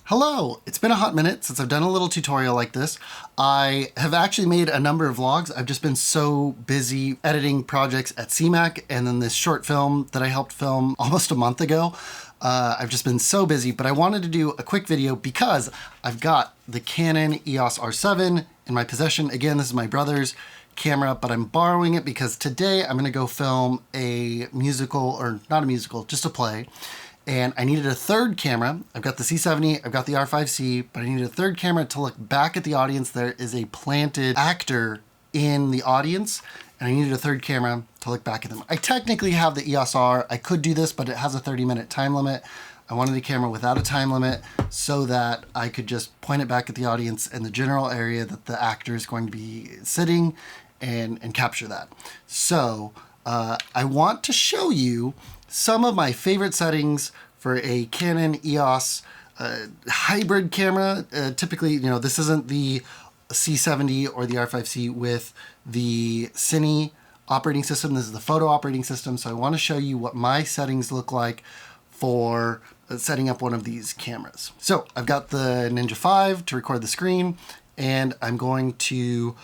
Hello! It's been a hot minute since I've done a little tutorial like this. I have actually made a number of vlogs. I've just been so busy editing projects at CMAC and then this short film that I helped film almost a month ago. I've just been so busy, but I wanted to do a quick video because I've got the Canon EOS R7 in my possession. Again, this is my brother's camera, but I'm borrowing it because today I'm gonna go film a musical, or not a musical, just a play. And I needed a third camera. I've got the C70, I've got the R5C, but I needed a third camera to look back at the audience. There is a planted actor in the audience, and I needed a third camera to look back at them. I technically have the EOS R. I could do this, but it has a 30-minute time limit. I wanted a camera without a time limit so that I could just point it back at the audience in the general area that the actor is going to be sitting and capture that. So I want to show you some of my favorite settings for a Canon EOS hybrid camera. Typically, this isn't the C70 or the R5C with the Cine operating system. This is the photo operating system. So I want to show you what my settings look like for setting up one of these cameras. So I've got the Ninja 5 to record the screen, and I'm going to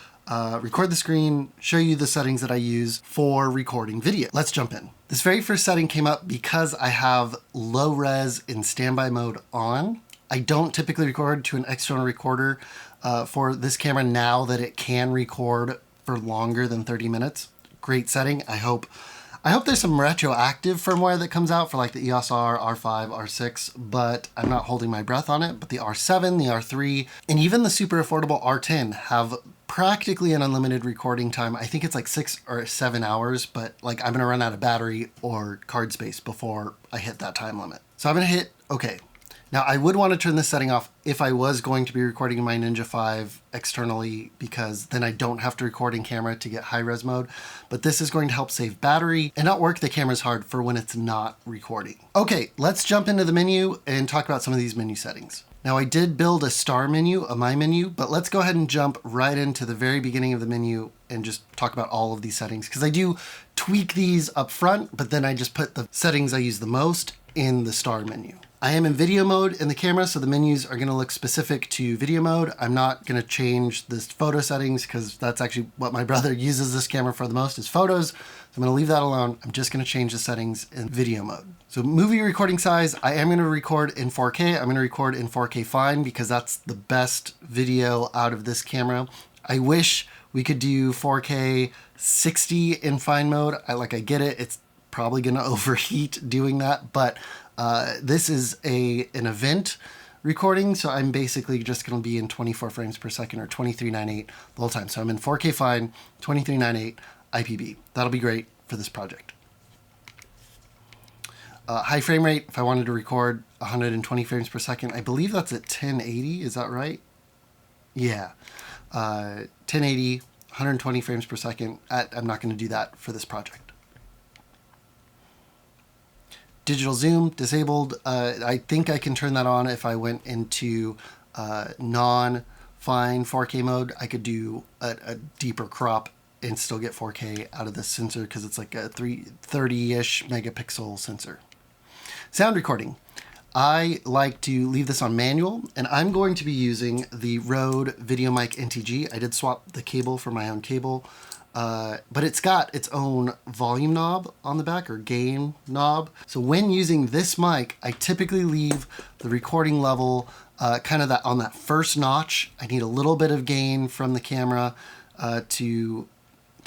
record the screen, show you the settings that I use for recording video. Let's jump in. This very first setting came up because I have low res in standby mode on. I don't typically record to an external recorder for this camera now that it can record for longer than 30 minutes. Great setting. I hope there's some retroactive firmware that comes out for like the EOS R, R5, R6, but I'm not holding my breath on it. But the R7, the R3, and even the super affordable R10 have practically an unlimited recording time. I think it's like 6 or 7 hours, but like I'm gonna run out of battery or card space before I hit that time limit. So I'm gonna hit OK. Now I would want to turn this setting off if I was going to be recording in my Ninja 5 externally, because then I don't have to record in camera to get high res mode. But this is going to help save battery and not work the cameras hard for when it's not recording. Okay, let's jump into the menu and talk about some of these menu settings. Now I did build a star menu, a My Menu, but let's go ahead and jump right into the very beginning of the menu and just talk about all of these settings, because I do tweak these up front, but then I just put the settings I use the most in the star menu. I am in video mode in the camera, so the menus are gonna look specific to video mode. I'm not gonna change this photo settings because that's actually what my brother uses this camera for the most, is photos. So I'm gonna leave that alone. I'm just gonna change the settings in video mode. So movie recording size, I am gonna record in 4K. I'm gonna record in 4K fine because that's the best video out of this camera. I wish we could do 4K 60 in fine mode. I get it. It's probably gonna overheat doing that, but this is an event recording, so I'm basically just going to be in 24 frames per second or 23.98 the whole time. So I'm in 4K fine, 23.98 IPB. That'll be great for this project. High frame rate, if I wanted to record 120 frames per second, I believe that's at 1080, is that right? Yeah, 1080, 120 frames per second. I'm not going to do that for this project. Digital zoom disabled. I think I can turn that on if I went into non-fine 4K mode. I could do a deeper crop and still get 4K out of this sensor because it's like a 30-ish megapixel sensor. Sound recording. I like to leave this on manual, and I'm going to be using the Rode VideoMic NTG. I did swap the cable for my own cable. But it's got its own volume knob on the back, or gain knob. So when using this mic, I typically leave the recording level kind of on that first notch. I need a little bit of gain from the camera to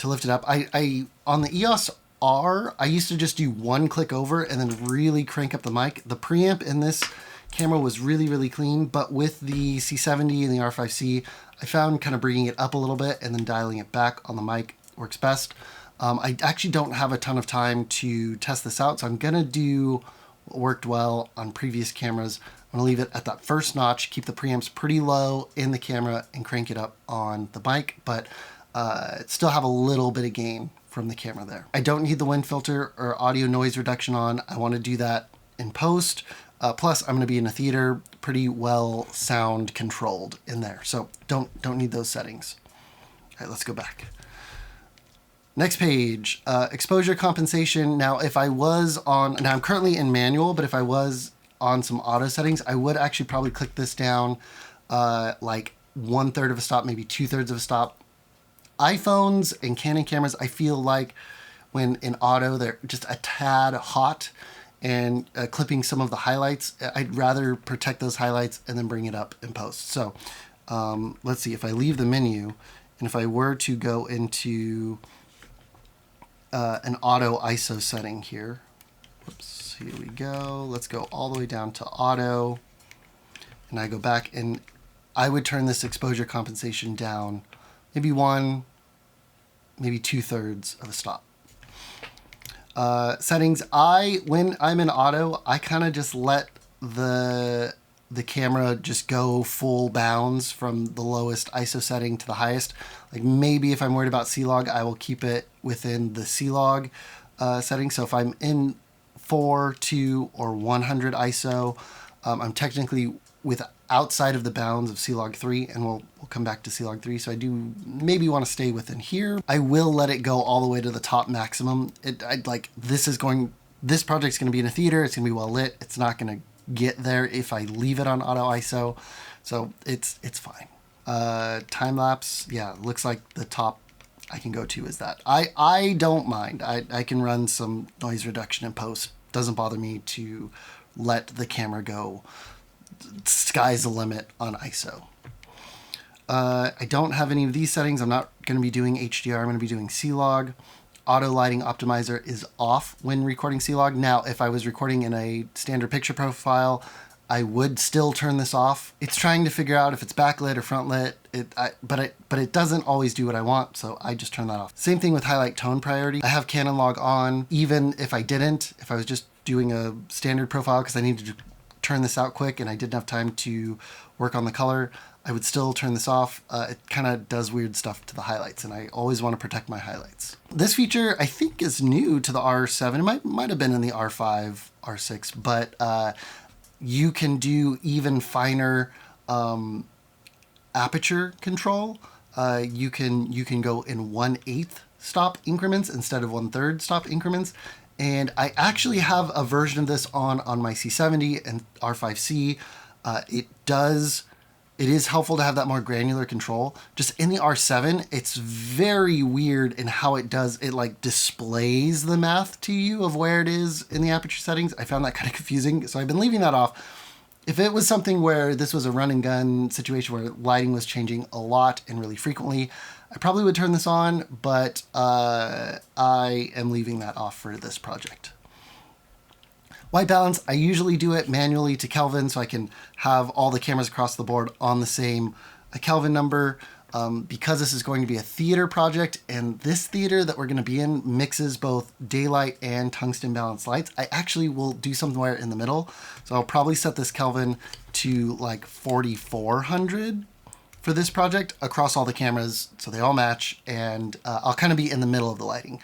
lift it up. I on the EOS R, I used to just do one click over and then really crank up the mic. The preamp in this camera was really, really clean, but with the C70 and the R5C, I found kind of bringing it up a little bit and then dialing it back on the mic works best. I actually don't have a ton of time to test this out, so I'm gonna do what worked well on previous cameras. I'm gonna leave it at that first notch, keep the preamps pretty low in the camera and crank it up on the mic, but still have a little bit of gain from the camera there. I don't need the wind filter or audio noise reduction on. I wanna do that in post. Plus, I'm going to be in a theater, pretty well sound controlled in there, so don't need those settings. All right, let's go back. Next page, exposure compensation. Now, if I was on, now I'm currently in manual, but if I was on some auto settings. I would actually probably click this down like 1/3 of a stop, maybe 2/3 of a stop. iPhones and Canon cameras, I feel like when in auto, they're just a tad hot, and clipping some of the highlights, I'd rather protect those highlights and then bring it up in post. So let's see, if I leave the menu and if I were to go into an auto ISO setting here, whoops, here we go. Let's go all the way down to auto, and I go back and I would turn this exposure compensation down maybe 1, maybe 2/3 of a stop. Settings, when I'm in auto, I kind of just let the camera just go full bounds from the lowest ISO setting to the highest. Like maybe if I'm worried about C-Log, I will keep it within the C-Log setting. So if I'm in 4, 2, or 100 ISO, I'm technically outside of the bounds of C-Log 3, and we'll come back to C-Log 3. So I do maybe want to stay within here. I will let it go all the way to the top maximum. This project's going to be in a theater. It's going to be well lit. It's not going to get there if I leave it on auto ISO. So it's fine. Time lapse, yeah, looks like the top I can go to is that. I don't mind. I can run some noise reduction in post. Doesn't bother me to let the camera go. Sky's the limit on ISO. I don't have any of these settings. I'm not going to be doing HDR. I'm going to be doing C-Log. Auto lighting optimizer is off when recording C-Log. Now, if I was recording in a standard picture profile, I would still turn this off. It's trying to figure out if it's backlit or front lit, but it doesn't always do what I want, so I just turn that off. Same thing with highlight tone priority. I have Canon log on, even if I was just doing a standard profile because I needed to turn this out quick and I didn't have time to work on the color, I would still turn this off. It kind of does weird stuff to the highlights, and I always want to protect my highlights. This feature, I think, is new to the R7. It might have been in the R5, R6, but you can do even finer aperture control. You can go in 1/8 stop increments instead of 1/3 stop increments. And I actually have a version of this on my C70 and R5C. It is helpful to have that more granular control. Just in the R7, it's very weird in how it like displays the math to you of where it is in the aperture settings. I found that kind of confusing, so I've been leaving that off. If it was something where this was a run and gun situation where lighting was changing a lot and really frequently, I probably would turn this on, but I am leaving that off for this project. White balance, I usually do it manually to Kelvin so I can have all the cameras across the board on the same Kelvin number. Because this is going to be a theater project, and this theater that we're going to be in mixes both daylight and tungsten balanced lights, I actually will do somewhere in the middle. So I'll probably set this Kelvin to like 4400 for this project across all the cameras so they all match, and I'll kind of be in the middle of the lighting.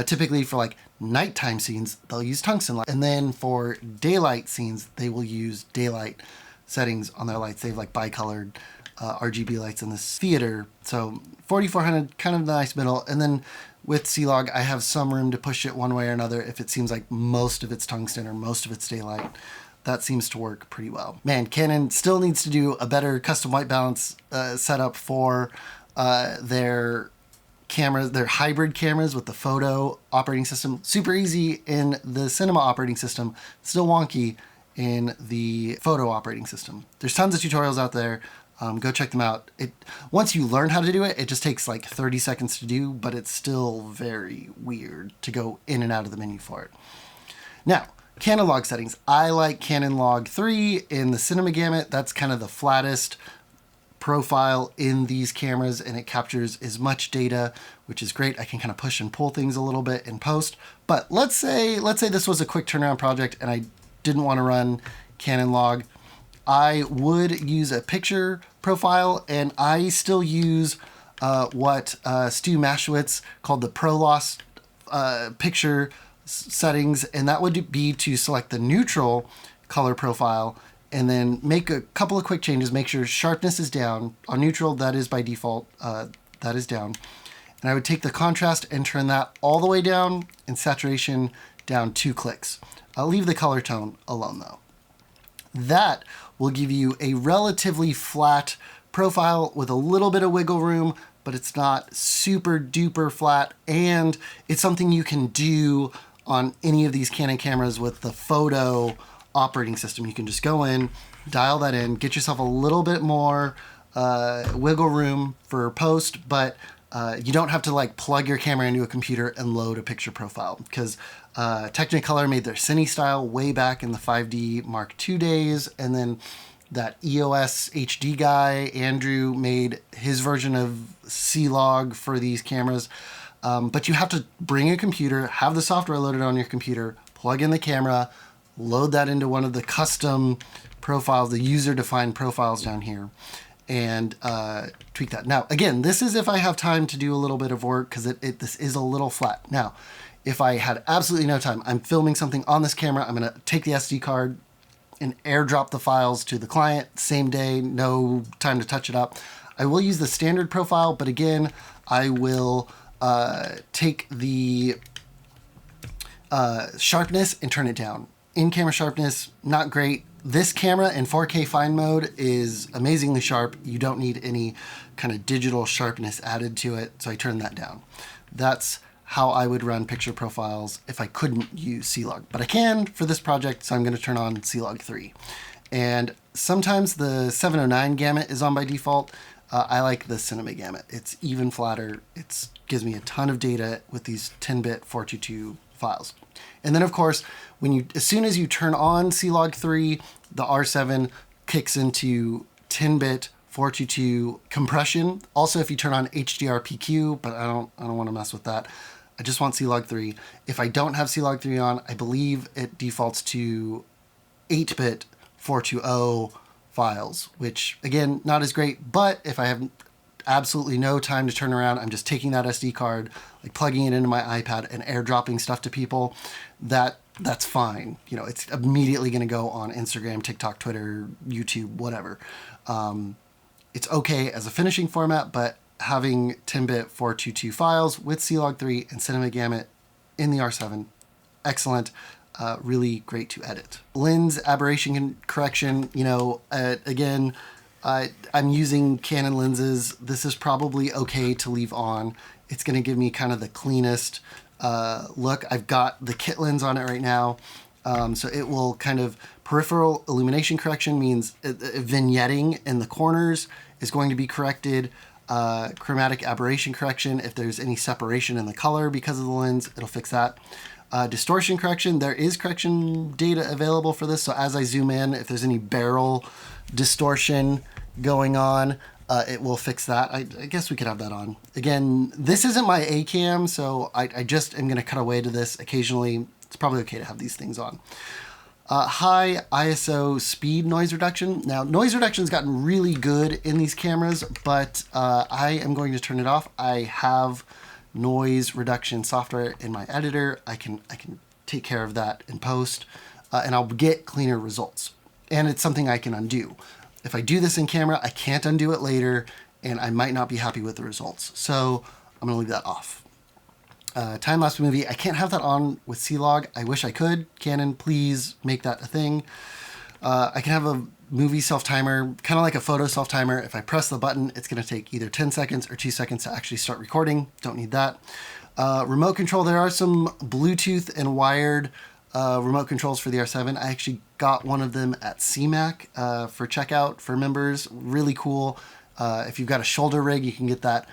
Typically for like nighttime scenes, they'll use tungsten light. And then for daylight scenes, they will use daylight settings on their lights. They have like bicolored RGB lights in this theater. So 4400, kind of the nice middle. And then with C-Log, I have some room to push it one way or another if it seems like most of it's tungsten or most of it's daylight. That seems to work pretty well. Man, Canon still needs to do a better custom white balance setup for their cameras, their hybrid cameras with the photo operating system. Super easy in the cinema operating system, still wonky in the photo operating system. There's tons of tutorials out there. Go check them out. Once you learn how to do it, it just takes like 30 seconds to do, but it's still very weird to go in and out of the menu for it. Now, Canon log settings. I like Canon log 3 in the cinema gamut. That's kind of the flattest profile in these cameras, and it captures as much data, which is great. I can kind of push and pull things a little bit in post. But let's say this was a quick turnaround project and I didn't want to run Canon log. I would use a picture profile, and I still use what Stu Maschwitz called the Pro Loss picture settings, and that would be to select the neutral color profile and then make a couple of quick changes. Make sure sharpness is down. On neutral, that is by default, that is down. And I would take the contrast and turn that all the way down, and saturation down 2 clicks. I'll leave the color tone alone though. That will give you a relatively flat profile with a little bit of wiggle room, but it's not super duper flat, and it's something you can do on any of these Canon cameras with the photo operating system. You can just go in, dial that in, get yourself a little bit more wiggle room for post, but you don't have to like plug your camera into a computer and load a picture profile, because Technicolor made their Cine style way back in the 5D Mark II days, and then that EOS HD guy, Andrew, made his version of C-Log for these cameras. But you have to bring a computer, have the software loaded on your computer, plug in the camera, load that into one of the custom profiles, the user-defined profiles down here, and tweak that. Now, again, this is if I have time to do a little bit of work, because this is a little flat. Now, if I had absolutely no time, I'm filming something on this camera, I'm going to take the SD card and airdrop the files to the client same day, no time to touch it up. I will use the standard profile, but again, I will take the sharpness and turn it down. In-camera sharpness, not great. This camera in 4K fine mode is amazingly sharp. You don't need any kind of digital sharpness added to it, so I turn that down. That's how I would run picture profiles if I couldn't use C-Log. But I can for this project, so I'm going to turn on C-Log 3. And sometimes the 709 gamut is on by default. I like the Cinema gamut. It's even flatter. It gives me a ton of data with these 10-bit 422 files. And then, of course, as soon as you turn on C-Log 3, the R7 kicks into 10-bit 422 compression. Also, if you turn on HDR PQ, but I don't want to mess with that. I just want C-Log 3. If I don't have C-Log 3 on, I believe it defaults to 8-bit 420 files, which again, not as great, but if I have absolutely no time to turn around, I'm just taking that SD card, like plugging it into my iPad and airdropping stuff to people, that's fine. You know, it's immediately going to go on Instagram, TikTok, Twitter, YouTube, whatever. It's okay as a finishing format, but having 10-bit 422 files with C-Log 3 and Cinema Gamut in the R7, excellent. Really great to edit. Lens aberration correction, you know, again, I'm using Canon lenses. This is probably okay to leave on. It's going to give me kind of the cleanest look. I've got the kit lens on it right now. So it will kind of, peripheral illumination correction means vignetting in the corners is going to be corrected. Chromatic aberration correction, if there's any separation in the color because of the lens, it'll fix that. Distortion correction, there is correction data available for this. So as I zoom in, if there's any barrel distortion going on, it will fix that. I guess we could have that on. Again, this isn't my A cam, so I just am going to cut away to this occasionally. It's probably okay to have these things on. High ISO speed noise reduction. Now, noise reduction's gotten really good in these cameras, but I am going to turn it off. I have noise reduction software in my editor. I can take care of that in post, and I'll get cleaner results. And it's something I can undo. If I do this in camera, I can't undo it later, and I might not be happy with the results. So I'm gonna leave that off. Time-lapse movie, I can't have that on with C-Log. I wish I could. Canon, please make that a thing. I can have a movie self-timer, kind of like a photo self-timer. If I press the button, it's going to take either 10 seconds or 2 seconds to actually start recording. Don't need that. Remote control, there are some Bluetooth and wired remote controls for the R7. I actually got one of them at CMAC for checkout for members. Really cool. If you've got a shoulder rig, you can get that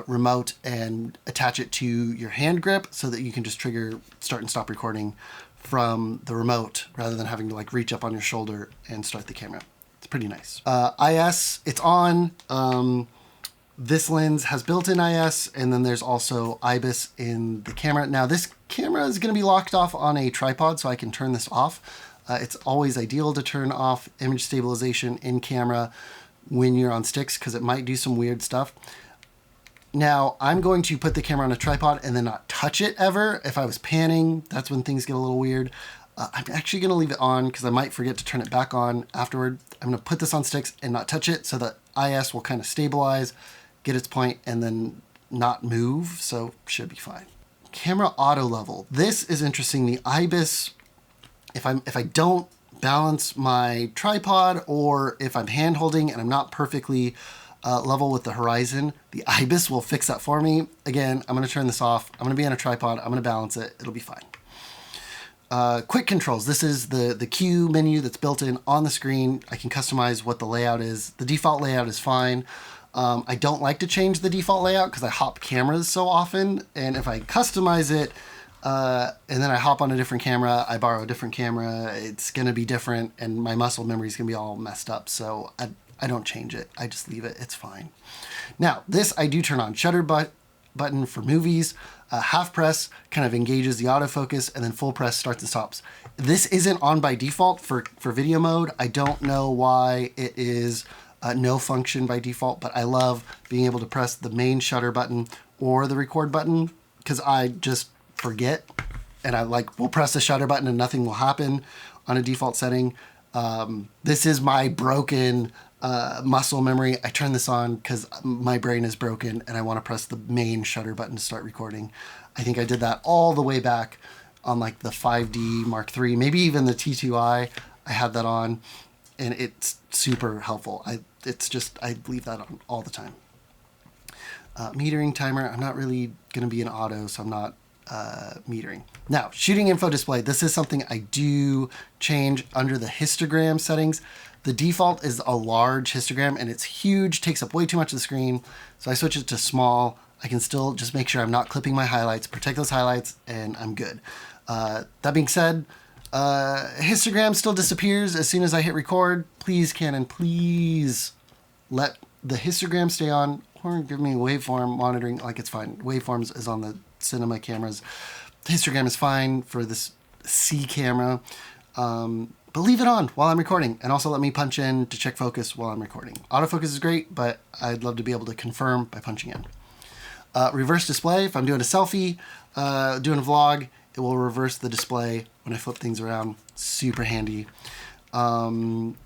remote and attach it to your hand grip so that you can just trigger start and stop recording from the remote rather than having to like reach up on your shoulder and start the camera. It's pretty nice. IS, it's on. This lens has built-in IS, and then there's also IBIS in the camera. Now this camera is going to be locked off on a tripod, so I can turn this off. It's always ideal to turn off image stabilization in camera when you're on sticks because it might do some weird stuff. Now, I'm going to put the camera on a tripod and then not touch it ever. If I was panning, that's when things get a little weird. I'm actually going to leave it on because I might forget to turn it back on afterward. I'm going to put this on sticks and not touch it so that IS will kind of stabilize, get its point, and then not move, so should be fine. Camera auto level. This is interesting. The IBIS, if I don't balance my tripod, or if I'm hand holding and I'm not perfectly level with the horizon, the IBIS will fix that for me. Again, I'm going to turn this off. I'm going to be on a tripod. I'm going to balance it. It'll be fine. Quick controls. This is the Q menu that's built in on the screen. I can customize what the layout is. The default layout is fine. I don't like to change the default layout because I hop cameras so often. And if I customize it, and then I hop on a different camera, I borrow a different camera, it's going to be different, and my muscle memory is going to be all messed up. So I don't change it. I just leave it. It's fine. Now, this I do turn on. Shutter button for movies. Half press kind of engages the autofocus, and then full press starts and stops. This isn't on by default for video mode. I don't know why it is no function by default, but I love being able to press the main shutter button or the record button because I just forget, and I will press the shutter button and nothing will happen on a default setting. This is my broken muscle memory. I turn this on because my brain is broken and I want to press the main shutter button to start recording. I think I did that all the way back on like the 5D Mark III, maybe even the T2i. I had that on, and it's super helpful. I leave that on all the time. Metering timer. I'm not really going to be an auto, so I'm not metering. Now, shooting info display. This is something I do change under the histogram settings. The default is a large histogram, and it's huge, takes up way too much of the screen. So I switch it to small. I can still just make sure I'm not clipping my highlights, protect those highlights, and I'm good. That being said, histogram still disappears as soon as I hit record. Please, Canon, please let the histogram stay on, or give me waveform monitoring. Like, it's fine. Waveforms is on the cinema cameras. The histogram is fine for this C camera. But leave it on while I'm recording, and also let me punch in to check focus while I'm recording. Autofocus is great, but I'd love to be able to confirm by punching in. Reverse display. If I'm doing a selfie, doing a vlog, it will reverse the display when I flip things around. Super handy. EVF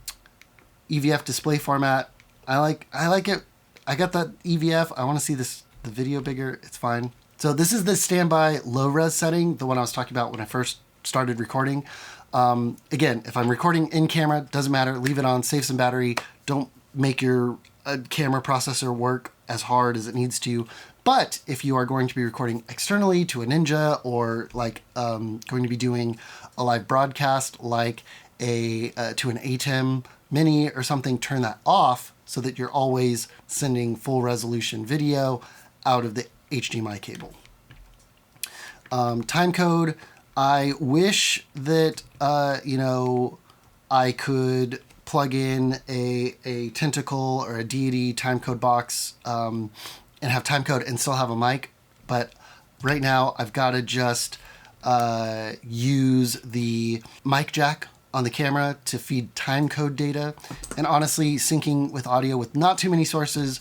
display format. I like it. I got that EVF. I want to see the video bigger. It's fine. So this is the standby low res setting, the one I was talking about when I first started recording. Again, if I'm recording in camera, doesn't matter. Leave it on, save some battery. Don't make your camera processor work as hard as it needs to. But if you are going to be recording externally to a Ninja, or going to be doing a live broadcast like to an ATEM Mini or something, turn that off so that you're always sending full resolution video out of the HDMI cable. Time code. I wish that, I could plug in a Tentacle or a Deity timecode box and have timecode and still have a mic. But right now I've got to just use the mic jack on the camera to feed timecode data. And honestly, syncing with audio with not too many sources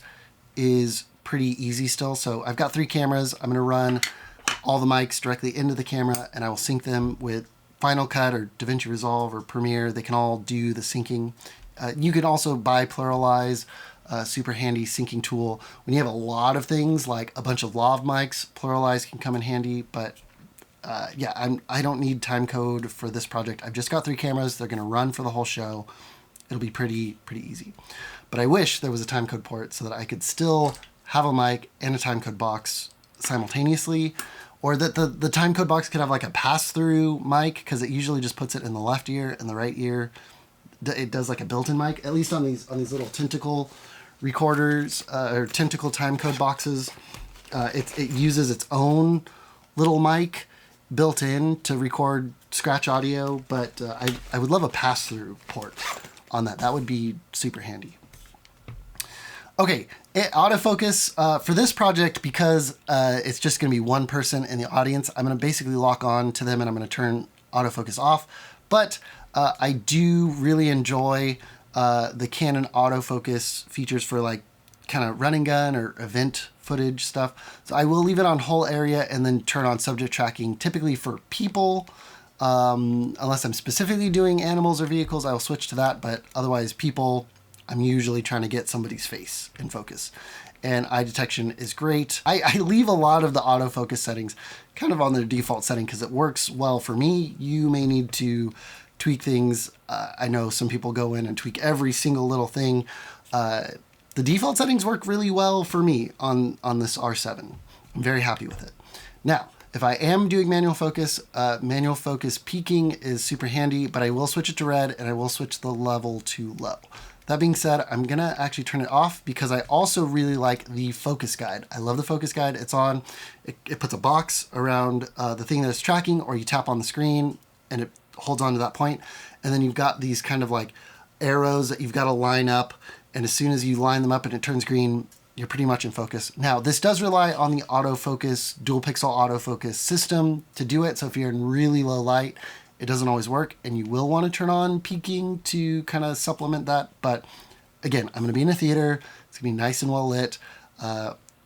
is pretty easy still. So I've got 3 cameras. I'm going to run all the mics directly into the camera, and I will sync them with Final Cut or DaVinci Resolve or Premiere. They can all do the syncing. You can also buy Pluralize, super handy syncing tool. When you have a lot of things like a bunch of lav mics, Pluralize can come in handy. But I don't need timecode for this project. I've just got 3 cameras. They're going to run for the whole show. It'll be pretty easy. But I wish there was a timecode port so that I could still have a mic and a timecode box simultaneously, or that the timecode box could have like a pass-through mic, because it usually just puts it in the left ear and the right ear. It does like a built-in mic, at least on these little Tentacle recorders or Tentacle timecode boxes. It uses its own little mic built in to record scratch audio, but I would love a pass-through port on that. That would be super handy. Okay, autofocus for this project, because it's just going to be one person in the audience, I'm going to basically lock on to them and I'm going to turn autofocus off. But I do really enjoy the Canon autofocus features for like kind of run and gun or event footage stuff. So I will leave it on whole area and then turn on subject tracking, typically for people. Unless I'm specifically doing animals or vehicles, I will switch to that. But otherwise, people, I'm usually trying to get somebody's face in focus. And eye detection is great. I leave a lot of the autofocus settings kind of on their default setting because it works well for me. You may need to tweak things. I know some people go in and tweak every single little thing. The default settings work really well for me on this R7. I'm very happy with it. Now, if I am doing manual focus peaking is super handy, but I will switch it to red and I will switch the level to low. That being said, I'm gonna actually turn it off because I also really like the focus guide. I love the focus guide. It's on, it puts a box around the thing that it's tracking, or you tap on the screen and it holds on to that point. And then you've got these kind of like arrows that you've got to line up. And as soon as you line them up and it turns green, you're pretty much in focus. Now, this does rely on the autofocus, dual pixel autofocus system to do it. So if you're in really low light, it doesn't always work, and you will want to turn on peaking to kind of supplement that. But again, I'm going to be in a theater. It's going to be nice and well lit.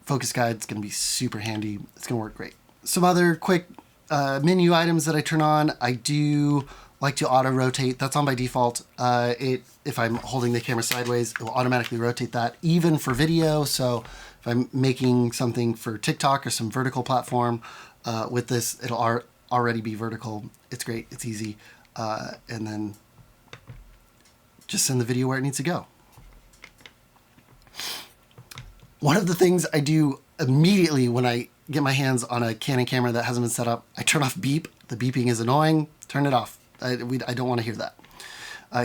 Focus guide's going to be super handy. It's going to work great. Some other quick menu items that I turn on. I do like to auto rotate. That's on by default. If I'm holding the camera sideways, it will automatically rotate that, even for video. So if I'm making something for TikTok or some vertical platform with this, it'll already be vertical. It's great. It's easy. And then just send the video where it needs to go. One of the things I do immediately when I get my hands on a Canon camera that hasn't been set up, I turn off beep. The beeping is annoying. Turn it off. I don't want to hear that.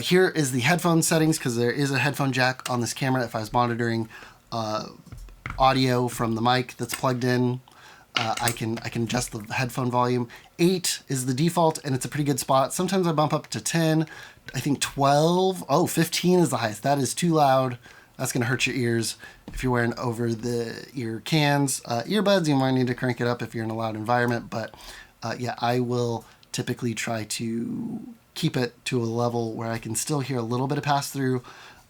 Here is the headphone settings, because there is a headphone jack on this camera. If I was monitoring audio from the mic that's plugged in, I can adjust the headphone volume. 8 is the default, and it's a pretty good spot. Sometimes I bump up to 10. I think 12. Oh, 15 is the highest. That is too loud. That's going to hurt your ears if you're wearing over-the-ear cans. Earbuds, you might need to crank it up if you're in a loud environment. But yeah, I will typically try to keep it to a level where I can still hear a little bit of pass-through,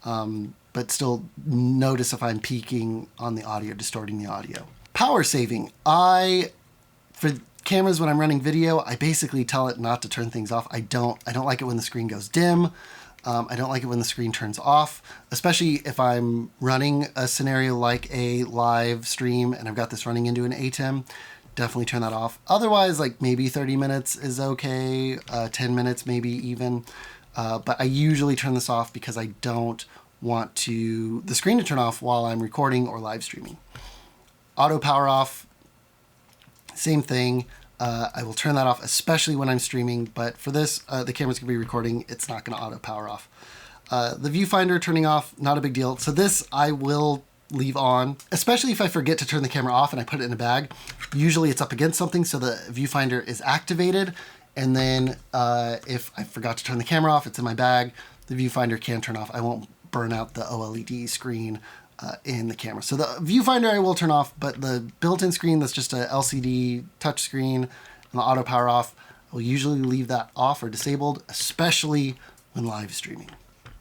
but still notice if I'm peaking on the audio, distorting the audio. Power saving. For cameras when I'm running video, I basically tell it not to turn things off. I don't like it when the screen goes dim. I don't like it when the screen turns off, especially if I'm running a scenario like a live stream and I've got this running into an ATEM. Definitely turn that off. Otherwise, like maybe 30 minutes is okay, 10 minutes maybe even. But I usually turn this off because I don't want the screen to turn off while I'm recording or live streaming. Auto power off, same thing. I will turn that off, especially when I'm streaming, but for this, the camera's gonna be recording. It's not gonna auto power off. The viewfinder turning off, not a big deal. So this I will leave on, especially if I forget to turn the camera off and I put it in a bag. Usually it's up against something, so the viewfinder is activated. And then if I forgot to turn the camera off, it's in my bag, the viewfinder can turn off. I won't burn out the OLED screen in the camera. So the viewfinder I will turn off, but the built-in screen that's just a LCD touch screen and the auto power off, I will usually leave that off or disabled, especially when live streaming.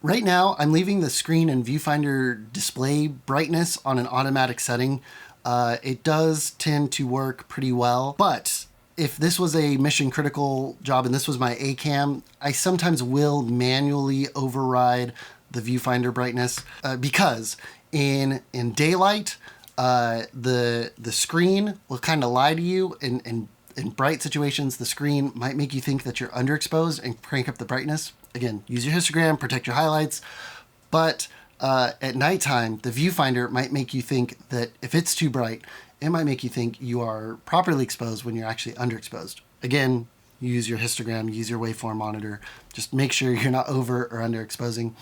Right now, I'm leaving the screen and viewfinder display brightness on an automatic setting. It does tend to work pretty well, but if this was a mission critical job and this was my A cam, I sometimes will manually override the viewfinder brightness because in daylight, the screen will kind of lie to you. In bright situations, the screen might make you think that you're underexposed and crank up the brightness. Again, use your histogram, protect your highlights, but at nighttime, the viewfinder might make you think that if it's too bright, it might make you think you are properly exposed when you're actually underexposed. Again, use your histogram, use your waveform monitor, just make sure you're not over or underexposing.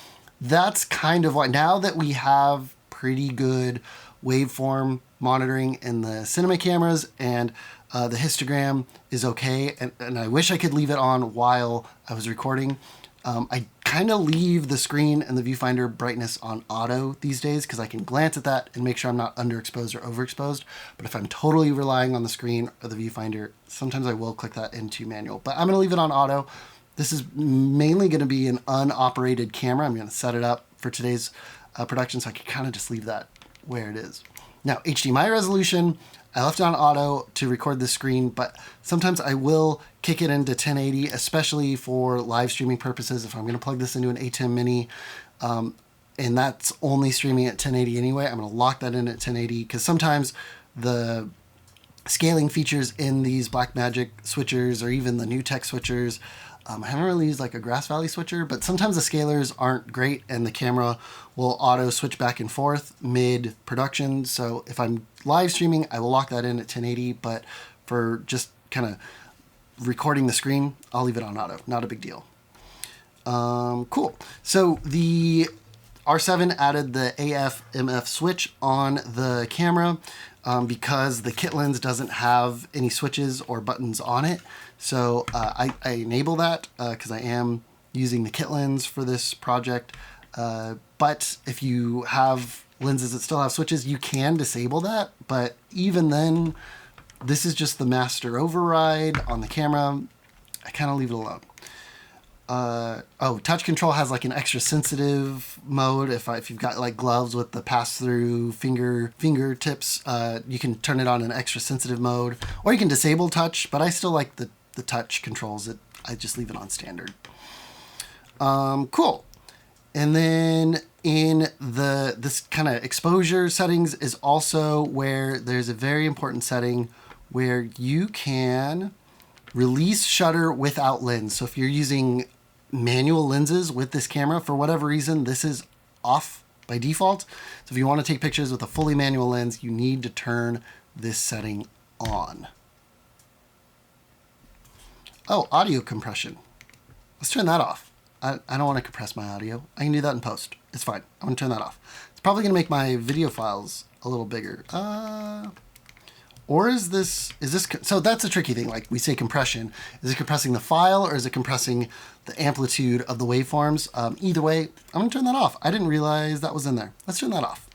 That's kind of why, now that we have pretty good waveform monitoring in the cinema cameras and the histogram is okay, and I wish I could leave it on while I was recording. I kind of leave the screen and the viewfinder brightness on auto these days because I can glance at that and make sure I'm not underexposed or overexposed. But if I'm totally relying on the screen or the viewfinder, sometimes I will click that into manual. But I'm going to leave it on auto. This is mainly going to be an unoperated camera. I'm going to set it up for today's production, so I can kind of just leave that where it is. Now, HDMI resolution, I left it on auto to record the screen, but sometimes I will kick it into 1080, especially for live streaming purposes. If I'm going to plug this into an ATEM Mini, and that's only streaming at 1080 anyway, I'm going to lock that in at 1080 because sometimes the scaling features in these Blackmagic switchers or even the new tech switchers I haven't really used like a Grass Valley switcher, but sometimes the scalars aren't great and the camera will auto switch back and forth mid-production. So if I'm live streaming, I will lock that in at 1080, but for just kind of recording the screen, I'll leave it on auto. Not a big deal. Cool. So the R7 added the AF/MF switch on the camera because the kit lens doesn't have any switches or buttons on it. So I enable that because I am using the kit lens for this project. But if you have lenses that still have switches, you can disable that. But even then, this is just the master override on the camera. I kind of leave it alone. Touch control has like an extra sensitive mode. If you've got like gloves with the pass-through fingertips, you can turn it on an extra sensitive mode, or you can disable touch, but I still like the touch controls. I just leave it on standard. Cool. And then in this kind of exposure settings is also where there's a very important setting where you can release shutter without lens. So if you're using manual lenses with this camera, for whatever reason, this is off by default. So if you want to take pictures with a fully manual lens, you need to turn this setting on. Oh, audio compression. Let's turn that off. I don't want to compress my audio. I can do that in post. It's fine. I'm going to turn that off. It's probably going to make my video files a little bigger. Or is this, so that's a tricky thing. Like we say compression. Is it compressing the file or is it compressing the amplitude of the waveforms? Either way, I'm going to turn that off. I didn't realize that was in there. Let's turn that off.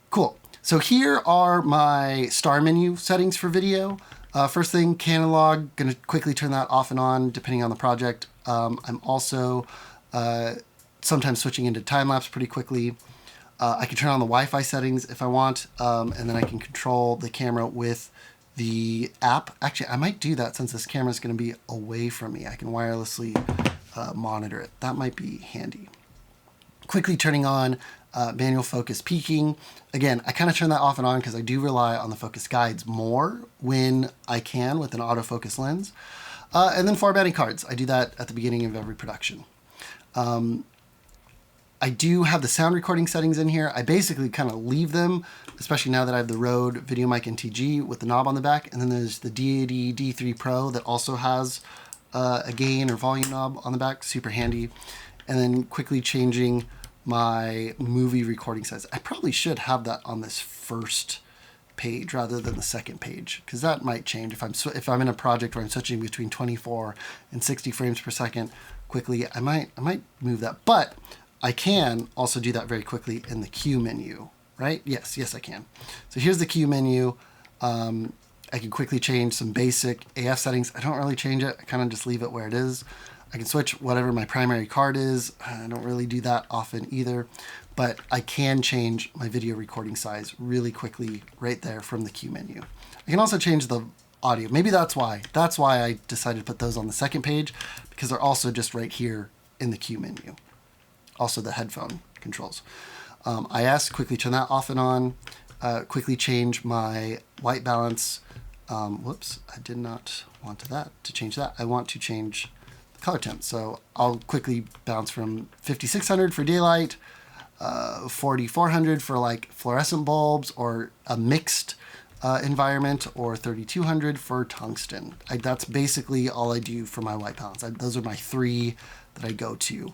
Cool. So here are my star menu settings for video. First thing, Canon log, going to quickly turn that off and on depending on the project. I'm also sometimes switching into time lapse pretty quickly. I can turn on the Wi-Fi settings if I want, and then I can control the camera with the app. Actually, I might do that since this camera is going to be away from me. I can wirelessly monitor it. That might be handy. Quickly turning on manual focus peaking. Again, I kind of turn that off and on because I do rely on the focus guides more when I can with an autofocus lens. And then formatting cards. I do that at the beginning of every production. I do have the sound recording settings in here. I basically kind of leave them, especially now that I have the Rode Video Mic and TG with the knob on the back. And then there's the D80 D3 Pro that also has a gain or volume knob on the back. Super handy. And then quickly changing my movie recording size. I probably should have that on this first page rather than the second page, because that might change if I'm in a project where I'm switching between 24 and 60 frames per second quickly. I might move that, but I can also do that very quickly in the Q menu, right? Yes, I can. So here's the Q menu. I can quickly change some basic AF settings. I don't really change it. I kind of just leave it where it is. I can switch whatever my primary card is. I don't really do that often either, but I can change my video recording size really quickly right there from the Q menu. I can also change the audio. Maybe that's why I decided to put those on the second page, because they're also just right here in the Q menu. Also the headphone controls. IS, quickly turn that off and on. Quickly change my white balance. Whoops, I did not want to change that. I want to change the color temp. So I'll quickly bounce from 5600 for daylight, 4400 for like fluorescent bulbs or a mixed environment, or 3200 for tungsten. That's basically all I do for my white balance. Those are my three that I go to.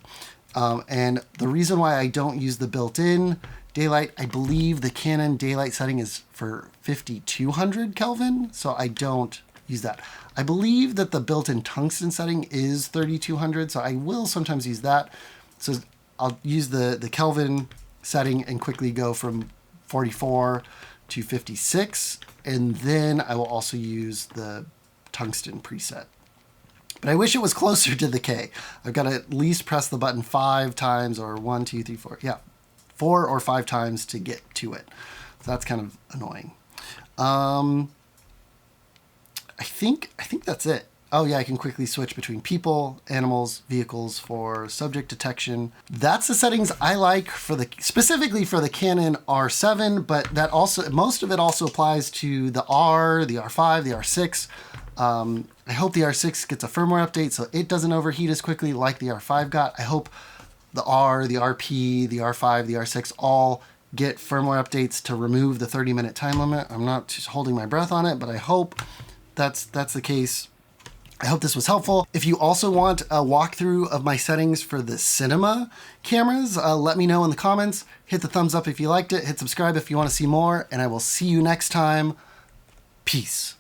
And the reason why I don't use the built-in daylight, I believe the Canon daylight setting is for 5200 Kelvin, so I don't use that. I believe that the built-in tungsten setting is 3200, so I will sometimes use that. So I'll use the Kelvin setting and quickly go from 44 to 56, and then I will also use the tungsten preset. But I wish it was closer to the K. I've got to at least press the button 5 times, or 1, 2, 3, 4. Yeah, 4 or 5 times to get to it. So that's kind of annoying. I think that's it. Oh yeah, I can quickly switch between people, animals, vehicles for subject detection. That's the settings I like for specifically for the Canon R7, but that also, most of it also applies to the R, the R5, the R6. I hope the R6 gets a firmware update so it doesn't overheat as quickly like the R5 got. I hope the R, the RP, the R5, the R6 all get firmware updates to remove the 30-minute time limit. I'm not just holding my breath on it, but I hope that's the case. I hope this was helpful. If you also want a walkthrough of my settings for the cinema cameras, let me know in the comments. Hit the thumbs up if you liked it. Hit subscribe if you want to see more, and I will see you next time. Peace.